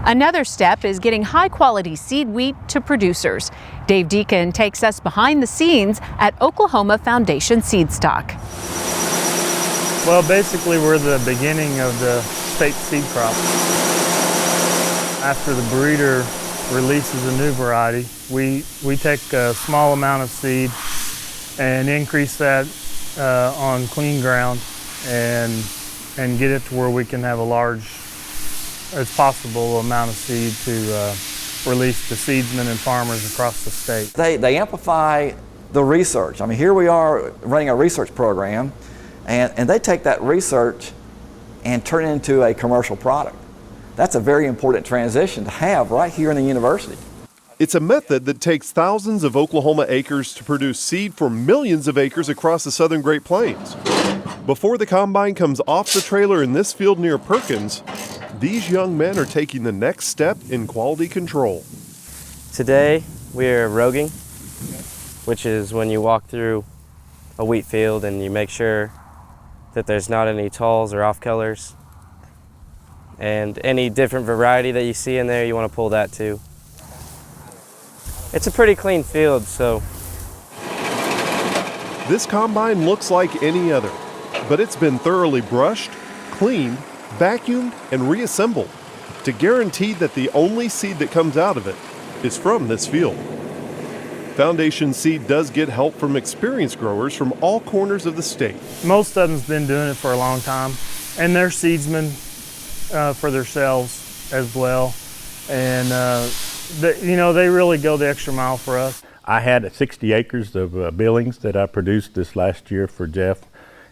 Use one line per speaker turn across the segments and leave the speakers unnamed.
Another step is getting high-quality seed wheat to producers. Dave Deacon takes us behind the scenes at Oklahoma Foundation Seed Stock.
Well, basically we're the beginning of the state seed crop. After the breeder releases a new variety, we take a small amount of seed and increase that on clean ground and get it to where we can have a large as possible amount of seed to release to seedsmen and farmers across the state.
They amplify the research. I mean, here we are running a research program, and they take that research and turn it into a commercial product. That's a very important transition to have right here in the university.
It's a method that takes thousands of Oklahoma acres to produce seed for millions of acres across the southern Great Plains. Before the combine comes off the trailer in this field near Perkins, these young men are taking the next step in quality control.
Today we're roguing, which is when you walk through a wheat field and you make sure that there's not any talls or off colors. And any different variety that you see in there, you want to pull that too. It's a pretty clean field, so.
This combine looks like any other, but it's been thoroughly brushed, cleaned, vacuumed, and reassembled to guarantee that the only seed that comes out of it is from this field. Foundation Seed does get help from experienced growers from all corners of the state.
Most of them's been doing it for a long time, and they're seedsmen for themselves as well. And they really go the extra mile for us.
I had 60 acres of Billings that I produced this last year for Jeff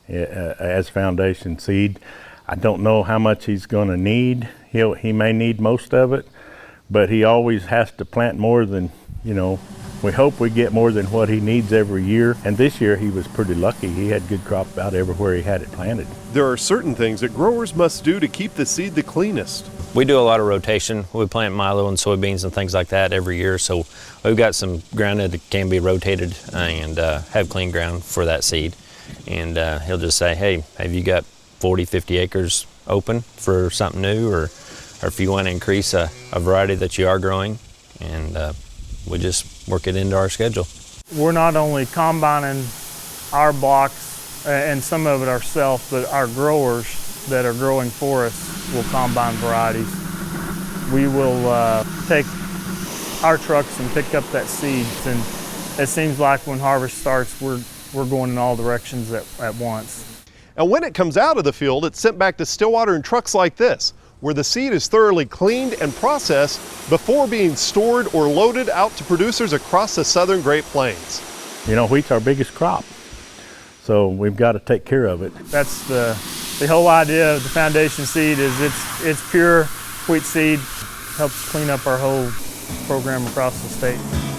as Foundation Seed. I don't know how much he's going to need. He may need most of it, but he always has to plant more than, we hope we get more than what he needs every year. And this year he was pretty lucky. He had good crop about everywhere he had it planted.
There are certain things that growers must do to keep the seed the cleanest.
We do a lot of rotation. We plant milo and soybeans and things like that every year. So we've got some ground that can be rotated and have clean ground for that seed. And he'll just say, hey, have you got 40, 50 acres open for something new, or if you want to increase a variety that you are growing, and we just work it into our schedule.
We're not only combining our blocks and some of it ourselves, but our growers that are growing for us will combine varieties. We will take our trucks and pick up that seed, and it seems like when harvest starts, we're going in all directions at once.
And when it comes out of the field, it's sent back to Stillwater in trucks like this, where the seed is thoroughly cleaned and processed before being stored or loaded out to producers across the southern Great Plains.
Wheat's our biggest crop, so we've got to take care of it.
That's the whole idea of the Foundation Seed is it's pure wheat seed, helps clean up our whole program across the state.